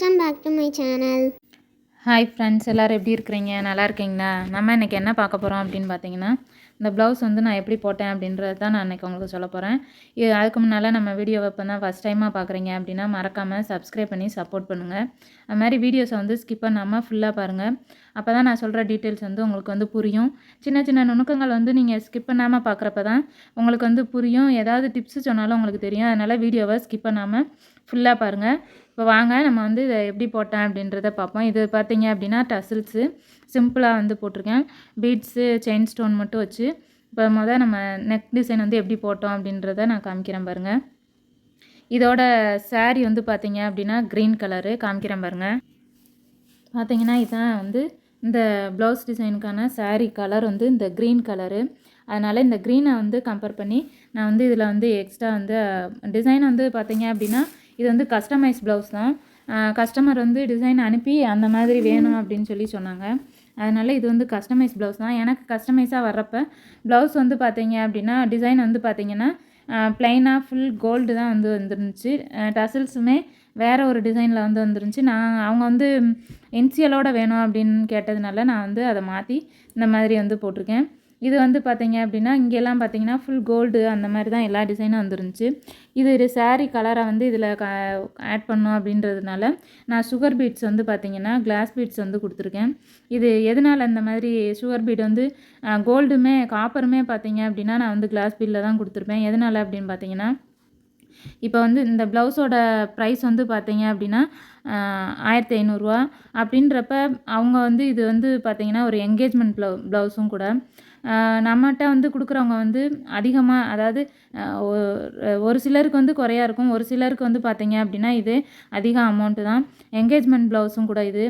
Welcome back to my channel. Hi friends, எல்லோரும் எப்படி இருக்கிறீங்க? நல்லா இருக்கீங்களா? நம்ம இன்றைக்கி என்ன பார்க்க போகிறோம் அப்படின்னு பார்த்தீங்கன்னா, இந்த ப்ளவுஸ் வந்து நான் எப்படி போட்டேன் அப்படின்றது தான் நான் இன்றைக்கி உங்களுக்கு சொல்ல போகிறேன். அதுக்கு முன்னால் நம்ம வீடியோவை இப்போ தான் ஃபஸ்ட் டைமாக பார்க்குறீங்க அப்படின்னா மறக்காமல் சப்ஸ்கிரைப் பண்ணி சப்போர்ட் பண்ணுங்கள். அது மாதிரி வீடியோஸை வந்து ஸ்கிப் பண்ணாமல் ஃபுல்லாக பாருங்கள். அப்போ தான் நான் சொல்கிற டீட்டெயில்ஸ் வந்து உங்களுக்கு வந்து புரியும். சின்ன சின்ன நுணுக்கங்கள் வந்து நீங்கள் ஸ்கிப் பண்ணாமல் பார்க்குறப்ப தான் உங்களுக்கு வந்து புரியும். ஏதாவது டிப்ஸு சொன்னாலும் உங்களுக்கு தெரியும். அதனால் வீடியோவை ஸ்கிப் பண்ணாமல் ஃபுல்லாக பாருங்கள். இப்போ வாங்க நம்ம வந்து இதை எப்படி போட்டேன் அப்படின்றத பார்ப்போம். இது பார்த்தீங்க அப்படின்னா டசில்ஸு சிம்பிளாக வந்து போட்டிருக்கேன். பீட்ஸு செயின் ஸ்டோன் மட்டும் வச்சு இப்போ நம்ம நெக் டிசைன் வந்து எப்படி போட்டோம் அப்படின்றத நான் காமிக்கிறேன் பாருங்கள். இதோட சாரீ வந்து பார்த்தீங்க அப்படின்னா க்ரீன் கலரு காமிக்கிறேன் பாருங்கள். பார்த்தீங்கன்னா இதுதான் வந்து இந்த ப்ளவுஸ் டிசைனுக்கான சாரீ கலர் வந்து இந்த க்ரீன் கலரு. அதனால் இந்த க்ரீனை வந்து கம்பேர் பண்ணி நான் வந்து இதில் வந்து எக்ஸ்ட்ரா வந்து டிசைன் வந்து பார்த்தீங்க அப்படின்னா இது வந்து கஸ்டமைஸ் ப்ளவுஸ் தான். கஸ்டமர் வந்து டிசைன் அனுப்பி அந்த மாதிரி வேணும் அப்படின்னு சொல்லி சொன்னாங்க. அதனால் இது வந்து கஸ்டமைஸ் ப்ளவுஸ் தான். எனக்கு கஸ்டமைஸாக வர்றப்போ ப்ளவுஸ் வந்து பார்த்தீங்க அப்படின்னா டிசைன் வந்து பார்த்திங்கன்னா ப்ளைனாக ஃபுல் கோல்டு தான் வந்து வந்துருந்துச்சு. டசில்ஸுமே வேறு ஒரு டிசைனில் வந்து வந்துருந்துச்சு. அவங்க வந்து இன்சியலோடு வேணும் அப்படின்னு கேட்டதுனால நான் வந்து அதை மாற்றி இந்த மாதிரி வந்து போட்டிருக்கேன். இது வந்து பார்த்தீங்க அப்படின்னா இங்கெல்லாம் பார்த்தீங்கன்னா ஃபுல் கோல்டு அந்த மாதிரி தான் எல்லா டிசைனும் வந்துருந்துச்சு. இது சாரீ கலரை வந்து இதில் ஆட் பண்ணோம் அப்படின்றதுனால நான் சுகர் பீட்ஸ் வந்து பார்த்திங்கன்னா கிளாஸ் பீட்ஸ் வந்து கொடுத்துருக்கேன். இது எதனால் அந்த மாதிரி சுகர் பீட் வந்து கோல்டுமே காப்பருமே பார்த்தீங்க அப்படின்னா நான் வந்து கிளாஸ் பீட்டில் தான் கொடுத்துருப்பேன். எதனால் அப்படின்னு பார்த்தீங்கன்னா இப்போ வந்து இந்த ப்ளவுஸோட ப்ரைஸ் வந்து பார்த்தீங்க அப்படின்னா 1500 அப்படின்றப்ப அவங்க வந்து இது வந்து பார்த்திங்கன்னா ஒரு என்கேஜ்மெண்ட் ப்ளவுஸும் கூட. நம்மகிட்ட வந்து கொடுக்குறவங்க வந்து அதிகமாக, அதாவது ஒரு சிலருக்கு வந்து குறையா இருக்கும், ஒரு சிலருக்கு வந்து பார்த்தீங்க அப்படின்னா இது அதிக அமௌண்ட்டு தான். என்கேஜ்மெண்ட் ப்ளவுஸும் கூட இது.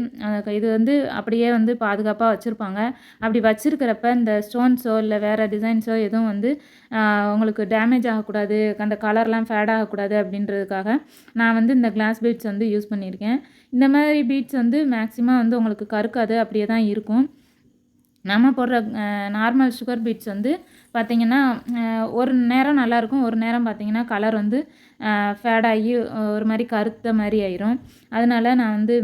இது வந்து அப்படியே வந்து பாதுகாப்பாக வச்சுருப்பாங்க. அப்படி வச்சுருக்கிறப்ப இந்த ஸ்டோன்ஸோ இல்லை வேறு டிசைன்ஸோ எதுவும் வந்து உங்களுக்கு டேமேஜ் ஆகக்கூடாது, அந்த கலர்லாம் ஃபேட் ஆகக்கூடாது அப்படின்றதுக்காக நான் வந்து இந்த கிளாஸ் பீட்ஸ் வந்து யூஸ் பண்ணியிருக்கேன். இந்த மாதிரி பீட்ஸ் வந்து மேக்ஸிமம் வந்து உங்களுக்கு கருக்காது, அப்படியே தான் இருக்கும். நம்ம போடுற நார்மல் சுகர் பீட்ஸ் வந்து பார்த்திங்கன்னா ஒரு நேரம் நல்லாயிருக்கும், ஒரு நேரம் பார்த்திங்கன்னா கலர் வந்து ஃபேடாகி ஒரு மாதிரி கருத்த மாதிரி ஆயிரும். அதனால் நான் வந்து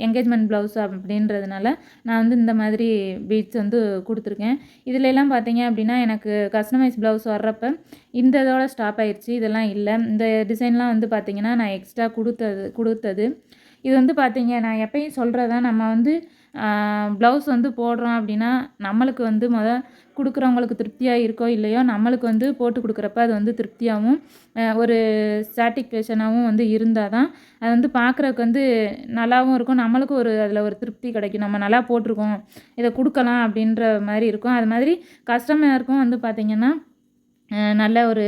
என்கேஜ்மெண்ட் ப்ளவுஸ் அப்படின்றதுனால நான் வந்து இந்த மாதிரி பீட்ஸ் வந்து கொடுத்துருக்கேன். இதிலெல்லாம் பார்த்திங்க அப்படின்னா எனக்கு கஸ்டமைஸ் ப்ளவுஸ் வர்றப்போ இந்த இதோட ஸ்டாப் ஆயிடுச்சு. இதெல்லாம் இல்லை. இந்த டிசைன்லாம் வந்து பார்த்திங்கன்னா நான் எக்ஸ்ட்ரா கொடுத்தது. இது வந்து பார்த்திங்க, நான் எப்பயும் சொல்கிறதான், நம்ம வந்து ப்ளவுஸ் வந்து போடுறோம் அப்படின்னா நம்மளுக்கு வந்து கொடுக்குறவங்களுக்கு திருப்தியாக இருக்கோ இல்லையோ நம்மளுக்கு வந்து போட்டு கொடுக்குறப்ப அது வந்து திருப்தியாகவும் ஒரு சாட்டிஸ்ஃபேக்ஷனாகவும் வந்து இருந்தால் தான் அது வந்து பார்க்குறதுக்கு வந்து நல்லாவும் இருக்கும். நம்மளுக்கும் அதில் ஒரு திருப்தி கிடைக்கும். நம்ம நல்லா போட்டிருக்கோம், இதை கொடுக்கலாம் அப்படின்ற மாதிரி இருக்கும். அது மாதிரி கஸ்டமருக்கும் வந்து பார்த்திங்கன்னா நல்ல ஒரு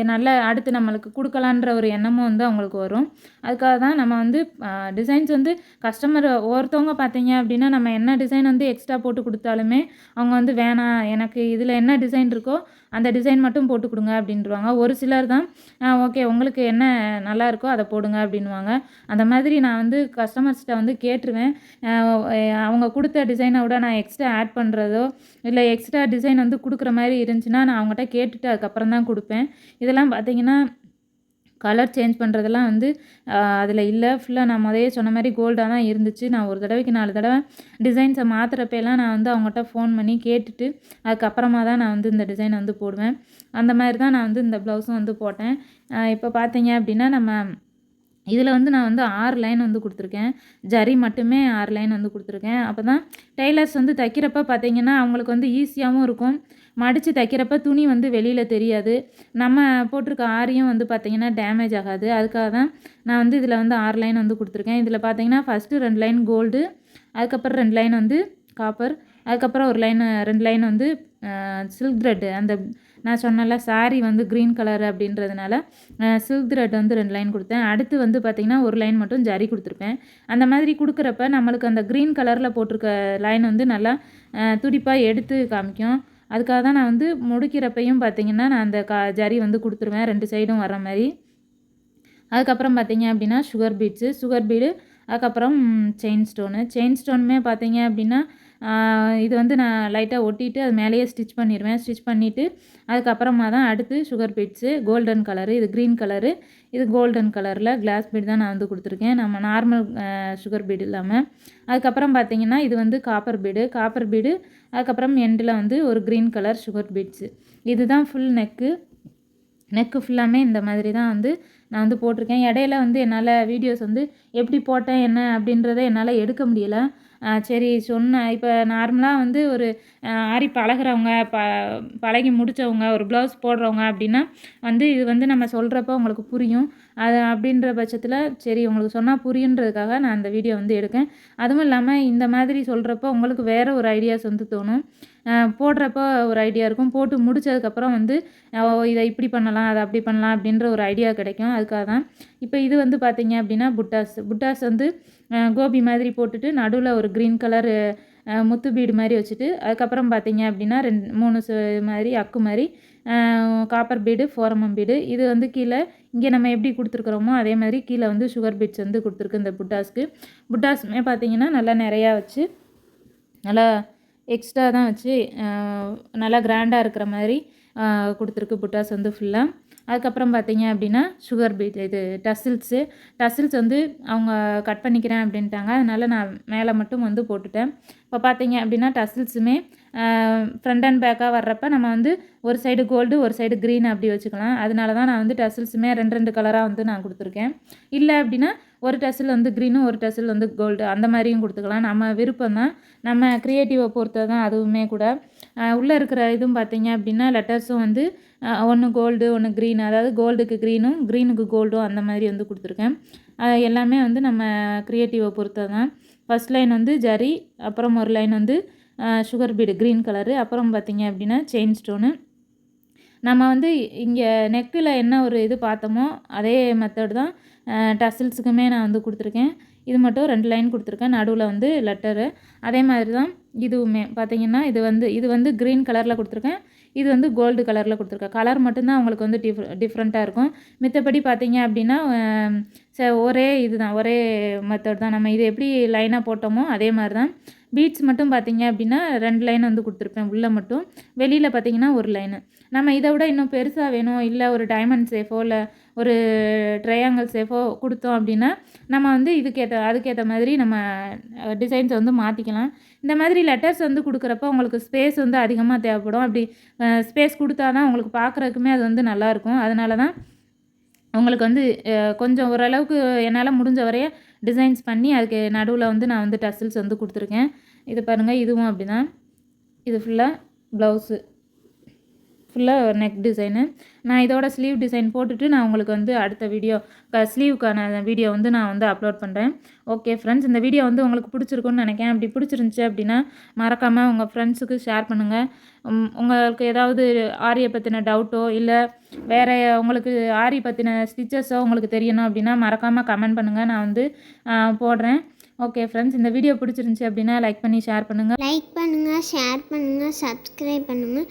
நல்ல அடுத்து நம்மளுக்கு கொடுக்கலான்ற ஒரு எண்ணமும் வந்து அவங்களுக்கு வரும். அதுக்காக தான் நம்ம வந்து டிசைன்ஸ் வந்து கஸ்டமர் ஒவ்வொருத்தவங்க பார்த்தீங்க அப்படின்னா நம்ம என்ன டிசைன் வந்து எக்ஸ்ட்ரா போட்டு கொடுத்தாலுமே அவங்க வந்து வேணாம், எனக்கு இதில் என்ன டிசைன் இருக்கோ அந்த டிசைன் மட்டும் போட்டு கொடுங்க அப்படின்ட்டுருவாங்க. ஒரு சிலர் தான் ஓகே உங்களுக்கு என்ன நல்லா இருக்கோ அதை போடுங்க அப்படின்வாங்க. அந்த மாதிரி நான் வந்து கஸ்டமர்ஸ்கிட்ட வந்து கேட்டுருவேன். அவங்க கொடுத்த டிசைனை விட நான் எக்ஸ்ட்ரா ஆட் பண்ணுறதோ இல்லை எக்ஸ்ட்ரா டிசைன் வந்து கொடுக்குற மாதிரி இருந்துச்சுன்னா நான் அவங்ககிட்ட கேட்டுட்டு அதுக்கப்புறம் தான் கொடுப்பேன். இதெல்லாம் பார்த்திங்கன்னா கலர் சேஞ்ச் பண்ணுறதெல்லாம் வந்து அதில் இல்லை. ஃபுல்லாக நான் முதலே சொன்ன மாதிரி கோல்டாக தான் இருந்துச்சு. நான் ஒரு தடவைக்கு 4 தடவை டிசைன்ஸை மாற்றுறப்பெல்லாம் நான் வந்து அவங்ககிட்ட ஃபோன் பண்ணி கேட்டுட்டு அதுக்கப்புறமா தான் நான் வந்து இந்த டிசைன் வந்து போடுவேன். அந்த மாதிரி தான் நான் வந்து இந்த ப்ளவுஸும் வந்து போட்டேன். இப்போ பார்த்தீங்க அப்படின்னா இதில் வந்து நான் வந்து 6 லைன் வந்து கொடுத்துருக்கேன். ஜரி மட்டுமே 6 லைன் வந்து கொடுத்துருக்கேன். அப்போ தான் டெய்லர்ஸ் வந்து தைக்கிறப்ப பார்த்திங்கன்னா அவங்களுக்கு வந்து ஈஸியாகவும் இருக்கும். மடித்து தைக்கிறப்ப துணி வந்து வெளியில் தெரியாது. நம்ம போட்டிருக்க ஆரியும் வந்து பார்த்திங்கன்னா டேமேஜ் ஆகாது. அதுக்காக தான் நான் வந்து இதில் வந்து 6 லைன் வந்து கொடுத்துருக்கேன். இதில் பார்த்திங்கன்னா ஃபஸ்ட்டு 2 லைன் கோல்டு, அதுக்கப்புறம் 2 லைன் வந்து காப்பர், அதுக்கப்புறம் ஒரு 2 லைன் வந்து சில்க் த்ரெட்டு. அந்த நான் சொன்னல சாரீ வந்து க்ரீன் கலர் அப்படின்றதுனால சில்க் த்ரெட் வந்து 2 லைன் கொடுத்தேன். அடுத்து வந்து பார்த்திங்கன்னா ஒரு லைன் மட்டும் ஜரி கொடுத்துருப்பேன். அந்த மாதிரி கொடுக்குறப்ப நம்மளுக்கு அந்த க்ரீன் கலரில் போட்டிருக்க லைன் வந்து நல்லா துடிப்பாக எடுத்து காமிக்கும். அதுக்காக தான் நான் வந்து முடிக்கிறப்பையும் பார்த்திங்கன்னா நான் அந்த ஜரி வந்து கொடுத்துருவேன் 2 சைடும் வர மாதிரி. அதுக்கப்புறம் பார்த்திங்க அப்படின்னா சுகர் பீடு, அதுக்கப்புறம் செயின் ஸ்டோனுமே பார்த்திங்க அப்படின்னா இது வந்து நான் லைட்டாக ஒட்டிட்டு அது மேலேயே ஸ்டிச் பண்ணிடுவேன். ஸ்டிச் பண்ணிவிட்டு அதுக்கப்புறமா தான் அடுத்து சுகர் பீட்ஸு கோல்டன் கலரு, இது க்ரீன் கலரு, இது கோல்டன் கலரில் கிளாஸ் பீட் தான் நான் வந்து கொடுத்துருக்கேன். நம்ம நார்மல் சுகர் பீடு இல்லாமல். அதுக்கப்புறம் பார்த்தீங்கன்னா இது வந்து காப்பர் பீடு அதுக்கப்புறம் எண்டில் வந்து ஒரு க்ரீன் கலர் சுகர் பீட்ஸு. இதுதான் ஃபுல் நெக்கு ஃபுல்லாமே இந்த மாதிரி தான் வந்து நான் வந்து போட்டிருக்கேன். இடையில வந்து என்னால் வீடியோஸ் வந்து எப்படி போட்டேன் என்ன அப்படின்றத என்னால் எடுக்க முடியல. சரி சொன்னேன். இப்போ நார்மலாக வந்து ஒரு ஆரி பழகுறவங்க பழகி முடித்தவங்க ஒரு ப்ளவுஸ் போடுறவங்க அப்படின்னா வந்து இது வந்து நம்ம சொல்கிறப்ப உங்களுக்கு புரியும். அது அப்படின்ற பட்சத்தில் சரி உங்களுக்கு சொன்னால் புரியுன்றதுக்காக நான் அந்த வீடியோ வந்து எடுக்கேன். அதுவும் இல்லாமல் இந்த மாதிரி சொல்கிறப்போ உங்களுக்கு வேறு ஒரு ஐடியாஸ் வந்து தோணும். போடுறப்போ ஒரு ஐடியா இருக்கும். போட்டு முடித்ததுக்கப்புறம் வந்து இதை இப்படி பண்ணலாம் அதை அப்படி பண்ணலாம் அப்படின்ற ஒரு ஐடியா கிடைக்கும். அதுக்காக தான். இப்போ இது வந்து பார்த்திங்க அப்படின்னா புட்டாஸ் வந்து கோபி மாதிரி போட்டுட்டு நடுவில் ஒரு க்ரீன் கலர் முத்து பீடு மாதிரி வச்சுட்டு அதுக்கப்புறம் பார்த்திங்க அப்படின்னா 3 மாதிரி அக்கு மாதிரி காப்பர் பீடு ஃபோரமம் பீடு. இது வந்து கீழே இங்கே நம்ம எப்படி கொடுத்துருக்குறோமோ அதே மாதிரி கீழே வந்து சுகர் பீட்ஸ் வந்து கொடுத்துருக்கு இந்த புட்டாஸுமே பார்த்திங்கன்னா நல்லா நிறையா வச்சு நல்லா எக்ஸ்ட்ரா தான் வச்சு நல்லா கிராண்டாக இருக்கிற மாதிரி கொடுத்துருக்கு புட்டாஸ் வந்து ஃபுல்லாக. அதுக்கப்புறம் பார்த்திங்க அப்படின்னா சுகர் பீட் இது டசில்ஸ் வந்து அவங்க கட் பண்ணிக்கிறேன் அப்படின்ட்டாங்க. அதனால் நான் மேலே மட்டும் வந்து போட்டுட்டேன். இப்போ பார்த்திங்க அப்படின்னா டசில்ஸுமே ஃப்ரண்ட் அண்ட் பேக்காக வர்றப்ப நம்ம வந்து ஒரு சைடு கோல்டு ஒரு சைடு க்ரீன் அப்படி வச்சுக்கலாம். அதனால தான் நான் வந்து டசில்ஸுமே 2 கலராக வந்து நான் கொடுத்துருக்கேன். இல்லை அப்படின்னா ஒரு டசில் வந்து க்ரீனும் ஒரு டசில் வந்து கோல்டு அந்த மாதிரியும் கொடுத்துக்கலாம். நம்ம விருப்பம் தான். நம்ம க்ரியேட்டிவை பொறுத்த தான் அதுவுமே கூட. உள்ளே இருக்கிற இதுவும் பார்த்திங்க அப்படின்னா லெட்டர்ஸும் வந்து ஒன்று கோல்டு ஒன்று க்ரீன், அதாவது கோல்டுக்கு க்ரீனும் க்ரீனுக்கு கோல்டும் அந்த மாதிரி வந்து கொடுத்துருக்கேன். எல்லாமே வந்து நம்ம க்ரியேட்டிவை பொறுத்த தான். ஃபஸ்ட் லைன் வந்து ஜரி, அப்புறம் ஒரு லைன் வந்து சுகர் பீடு க்ரீன் கலரு, அப்புறம் பார்த்திங்க அப்படின்னா செயின் ஸ்டோனு. நம்ம வந்து இங்கே நெக்கில் என்ன ஒரு இது பார்த்தோமோ அதே மெத்தட் தான் டசில்ஸுக்குமே நான் வந்து கொடுத்துருக்கேன். இது மட்டும் 2 லைன் கொடுத்துருக்கேன். நடுவில் வந்து லெட்டரு. அதே மாதிரி தான் இதுவுமே பார்த்திங்கன்னா இது வந்து க்ரீன் கலரில் கொடுத்துருக்கேன். இது வந்து கோல்டு கலரில் கொடுத்துருக்கேன். கலர் மட்டும்தான் உங்களுக்கு வந்து டிஃப்ரெண்ட்டாக இருக்கும். மித்தபடி பார்த்திங்க அப்படின்னா ஒரே இது தான், ஒரே மெத்தட் தான். நம்ம இது எப்படி லைனாக போட்டோமோ அதே மாதிரி தான். பீட்ஸ் மட்டும் பார்த்திங்க அப்படின்னா 2 லைன் வந்து கொடுத்துருப்பேன் உள்ளே மட்டும். வெளியில் பார்த்திங்கன்னா ஒரு லைனு. நம்ம இதை விட இன்னும் பெருசாக வேணும், இல்லை ஒரு டைமண்ட் ஷேஃபோ இல்லை ஒரு ட்ரையாங்கிள் ஷேஃபோ கொடுத்தோம் அப்படின்னா நம்ம வந்து அதுக்கேற்ற மாதிரி நம்ம டிசைன்ஸை வந்து மாற்றிக்கலாம். இந்த மாதிரி லெட்டர்ஸ் வந்து கொடுக்குறப்ப உங்களுக்கு ஸ்பேஸ் வந்து அதிகமாக தேவைப்படும். அப்படி ஸ்பேஸ் கொடுத்தா தான் உங்களுக்கு பார்க்குறதுக்குமே அது வந்து நல்லாயிருக்கும். அதனால தான் உங்களுக்கு வந்து கொஞ்சம் ஓரளவுக்கு என்னால் முடிஞ்ச வரைய டிசைன்ஸ் பண்ணி அதுக்கு நடுவில் வந்து நான் வந்து டசில்ஸ் வந்து கொடுத்துருக்கேன். இது பாருங்கள், இதுவும் அப்படி தான். இது ஃபுல்லாக ப்ளவுஸு ஃபுல்லாக நெக் டிசைனு. நான் இதோட ஸ்லீவ் டிசைன் போட்டுட்டு நான் உங்களுக்கு வந்து அடுத்த வீடியோ ஸ்லீவுக்கான வீடியோ வந்து நான் வந்து அப்லோட் பண்ணுறேன். ஓகே ஃப்ரெண்ட்ஸ், இந்த வீடியோ வந்து உங்களுக்கு பிடிச்சிருக்குன்னு நினைக்கிறேன். அப்படி பிடிச்சிருந்துச்சி அப்படின்னா மறக்காமல் உங்கள் ஃப்ரெண்ட்ஸுக்கு ஷேர் பண்ணுங்கள். உங்களுக்கு ஏதாவது ஆரியை பற்றின டவுட்டோ இல்லை வேறு உங்களுக்கு ஆரி பற்றின ஸ்டிச்சஸோ உங்களுக்கு தெரியணும் அப்படின்னா மறக்காமல் கமெண்ட் பண்ணுங்கள். நான் வந்து போடுறேன். ஓகே ஃப்ரெண்ட்ஸ், இந்த வீடியோ பிடிச்சிருந்துச்சி அப்படின்னா லைக் பண்ணி ஷேர் பண்ணுங்கள். ஷேர் பண்ணுங்கள், சப்ஸ்கிரைப் பண்ணுங்கள்.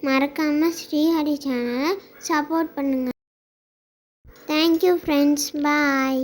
மறக்காமல் ஸ்ரீஹரி சேனலை சப்போர்ட் பண்ணுங்கள். தேங்க்யூ ஃப்ரெண்ட்ஸ், பாய்.